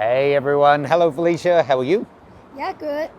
Hey everyone, hello Felicia, how are you? Yeah, good.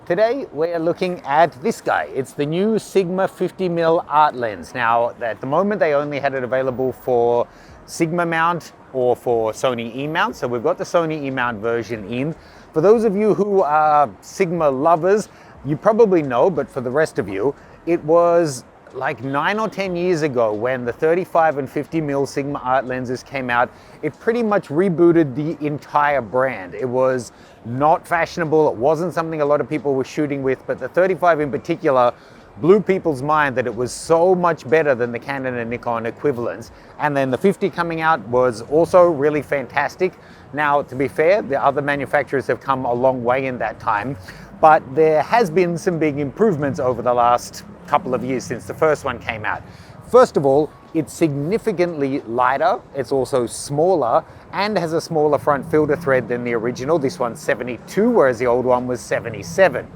Today we're looking at this guy. It's the new Sigma 50mm art lens. Now at the moment they only had it available for Sigma mount or for Sony E-mount, so we've got the Sony E-mount version in. For those of you who are Sigma lovers, you probably know, but for the rest of you, it was like 9 or 10 years ago when the 35 and 50mm Sigma art lenses came out. It pretty much rebooted the entire brand. It was not fashionable, it wasn't something a lot of people were shooting with, but the 35 in particular blew people's mind that it was so much better than the Canon and Nikon equivalents. And then the 50 coming out was also really fantastic. Now, to be fair, the other manufacturers have come a long way in that time, but there has been some big improvements over the last couple of years since the first one came out. First of all, it's significantly lighter, it's also smaller, and has a smaller front filter thread than the original. This one's 72, whereas the old one was 77.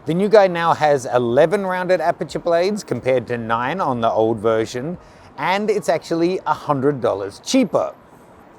The new guy now has 11 rounded aperture blades compared to 9 on the old version, and it's actually $100 cheaper.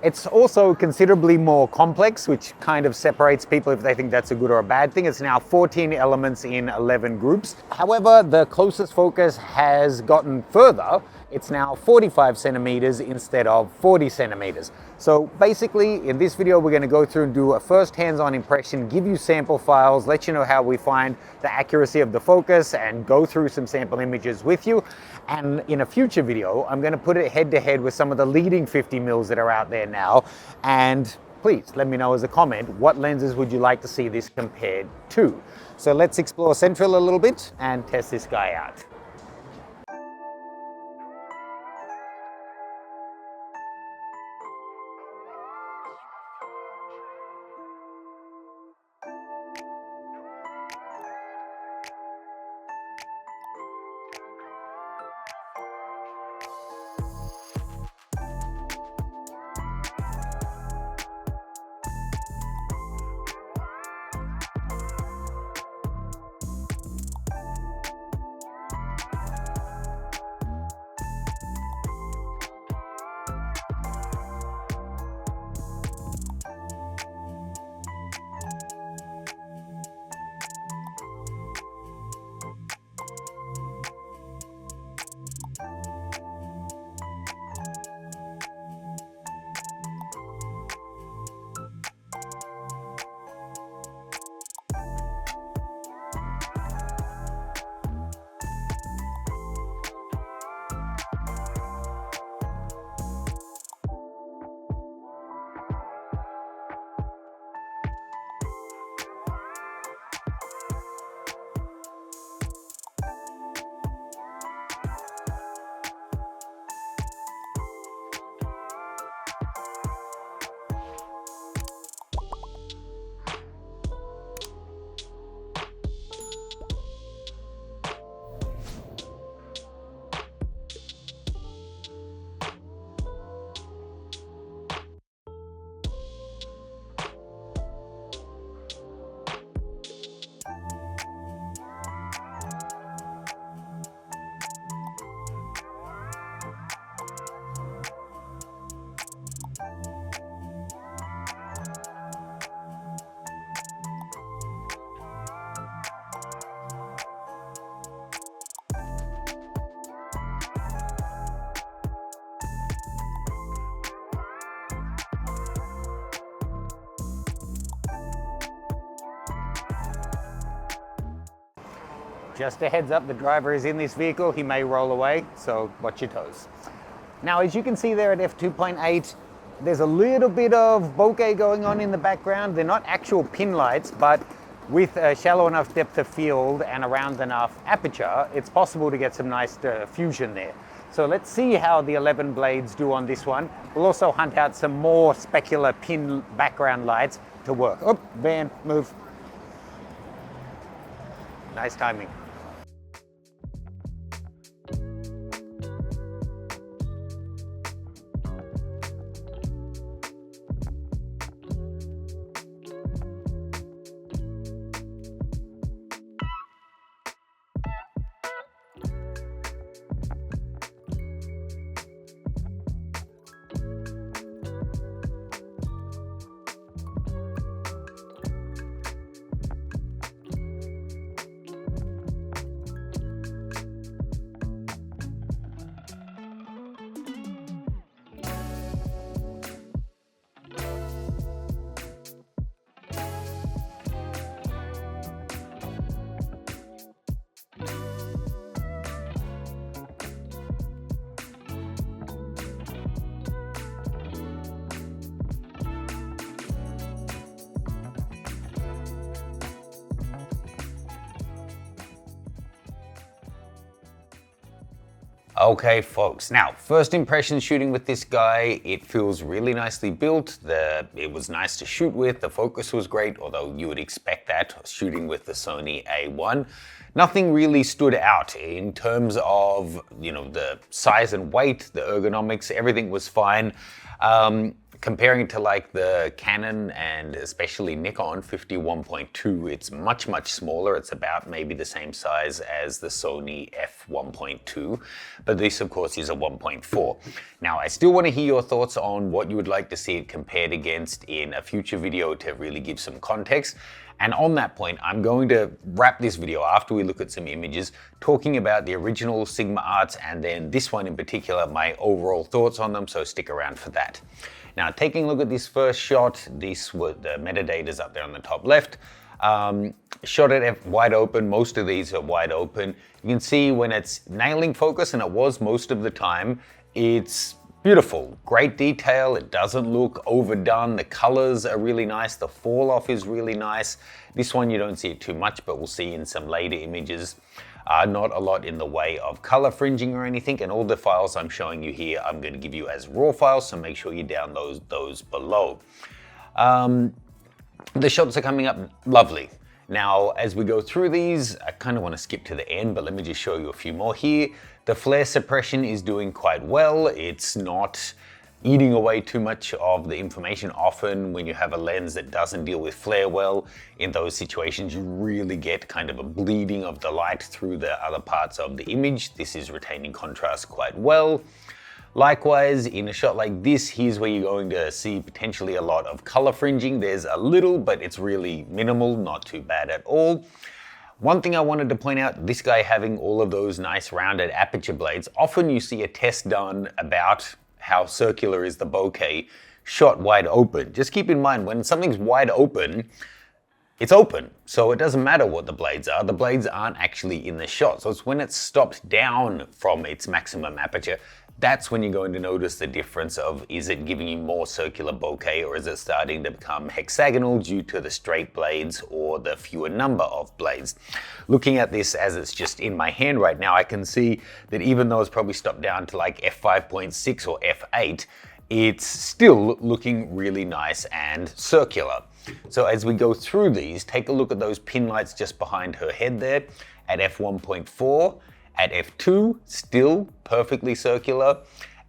It's also considerably more complex, which kind of separates people if they think that's a good or a bad thing. It's now 14 elements in 11 groups. However, the closest focus has gotten further. It's now 45 centimeters instead of 40 centimeters. So basically, in this video, we're going to go through and do a first hands-on impression, give you sample files, let you know how we find the accuracy of the focus, and go through some sample images with you. And in a future video, I'm going to put it head-to-head with some of the leading 50mm that are out there now. And please let me know as a comment, what lenses would you like to see this compared to? So let's explore Central a little bit and test this guy out. Just a heads up, the driver is in this vehicle. He may roll away, so watch your toes. Now, as you can see there at f2.8, there's a little bit of bokeh going on in the background. They're not actual pin lights, but with a shallow enough depth of field and a round enough aperture, it's possible to get some nice fusion there. So let's see how the 11 blades do on this one. We'll also hunt out some more specular pin background lights to work. Oh, van, move. Nice timing. Okay, folks. Now, first impression shooting with this guy, it feels really nicely built. It was nice to shoot with. The focus was great, although you would expect that shooting with the Sony A1. Nothing really stood out in terms of, the size and weight, the ergonomics, everything was fine. Comparing to like the Canon and especially Nikon 51.2, it's much, much smaller. It's about maybe the same size as the Sony f1.2, but this of course is a 1.4. Now, I still want to hear your thoughts on what you would like to see it compared against in a future video to really give some context. And on that point, I'm going to wrap this video after we look at some images, talking about the original Sigma Arts and then this one in particular, my overall thoughts on them, so stick around for that. Now, taking a look at this first shot, this was the metadata's up there on the top left. Shot it wide open, most of these are wide open. You can see when it's nailing focus, and it was most of the time, it's beautiful, great detail, it doesn't look overdone, the colors are really nice, the fall off is really nice. This one you don't see it too much, but we'll see in some later images. Not a lot in the way of color fringing or anything, and all the files I'm showing you here, I'm going to give you as raw files, so make sure you download those below. The shots are coming up lovely. Now, as we go through these, I kind of want to skip to the end, but let me just show you a few more here. The flare suppression is doing quite well. It's not eating away too much of the information. Often when you have a lens that doesn't deal with flare well, in those situations you really get kind of a bleeding of the light through the other parts of the image. This is retaining contrast quite well. Likewise, in a shot like this, here's where you're going to see potentially a lot of color fringing. There's a little, but it's really minimal, not too bad at all. One thing I wanted to point out, this guy having all of those nice rounded aperture blades, often you see a test done about how circular is the bokeh shot wide open. Just keep in mind, when something's wide open, it's open. So it doesn't matter what the blades are. The blades aren't actually in the shot. So it's when it's stopped down from its maximum aperture, that's when you're going to notice the difference of, is it giving you more circular bokeh, or is it starting to become hexagonal due to the straight blades or the fewer number of blades. Looking at this as it's just in my hand right now, I can see that even though it's probably stopped down to like f5.6 or f8, it's still looking really nice and circular. So as we go through these, take a look at those pin lights just behind her head there at f1.4. At f2, still perfectly circular.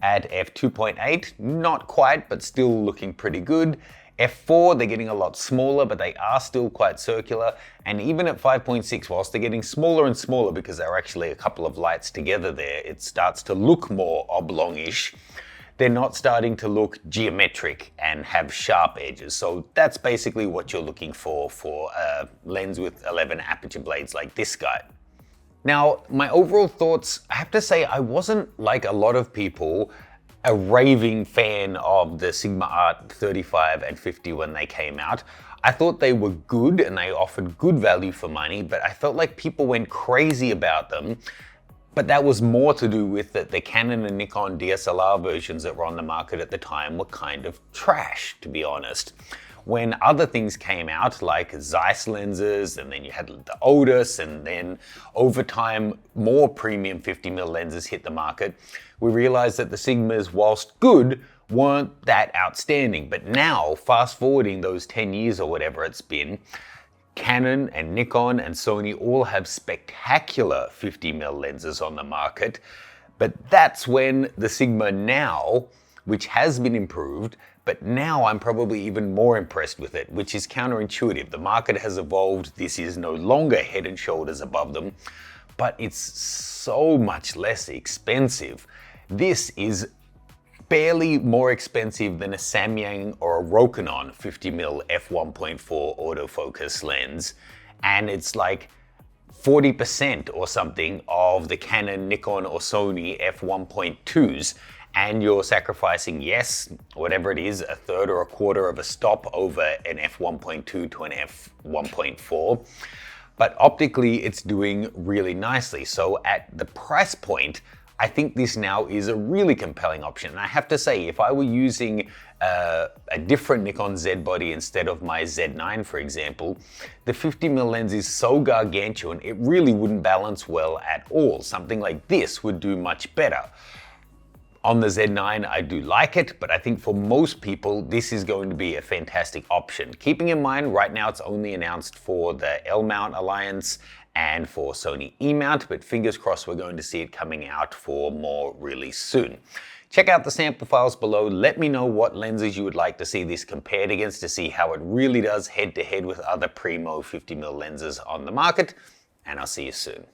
At f2.8, not quite, but still looking pretty good. f4, they're getting a lot smaller, but they are still quite circular. And even at 5.6, whilst they're getting smaller and smaller because there are actually a couple of lights together there, it starts to look more oblongish. They're not starting to look geometric and have sharp edges. So that's basically what you're looking for a lens with 11 aperture blades like this guy. Now, my overall thoughts, I have to say I wasn't like a lot of people a raving fan of the Sigma Art 35 and 50 when they came out. I thought they were good and they offered good value for money, but I felt like people went crazy about them. But that was more to do with that the Canon and Nikon DSLR versions that were on the market at the time were kind of trash, to be honest. When other things came out, like Zeiss lenses, and then you had the Otis, and then over time, more premium 50mm lenses hit the market, we realized that the Sigmas, whilst good, weren't that outstanding. But now, fast forwarding those 10 years or whatever it's been, Canon and Nikon and Sony all have spectacular 50mm lenses on the market. But that's when the Sigma now, which has been improved, but now I'm probably even more impressed with it, which is counterintuitive. The market has evolved. This is no longer head and shoulders above them, but it's so much less expensive. This is barely more expensive than a Samyang or a Rokinon 50mm f1.4 autofocus lens. And it's like 40% or something of the Canon, Nikon or Sony f1.2s. And you're sacrificing, yes, whatever it is, a third or a quarter of a stop over an f1.2 to an f1.4. But optically, it's doing really nicely. So at the price point, I think this now is a really compelling option. And I have to say, if I were using a different Nikon Z body instead of my Z9, for example, the 50mm lens is so gargantuan, it really wouldn't balance well at all. Something like this would do much better. On the Z9, I do like it, but I think for most people, this is going to be a fantastic option. Keeping in mind, right now it's only announced for the L-mount alliance and for Sony E-mount, but fingers crossed we're going to see it coming out for more really soon. Check out the sample files below. Let me know what lenses you would like to see this compared against to see how it really does head to head with other primo 50mm lenses on the market, and I'll see you soon.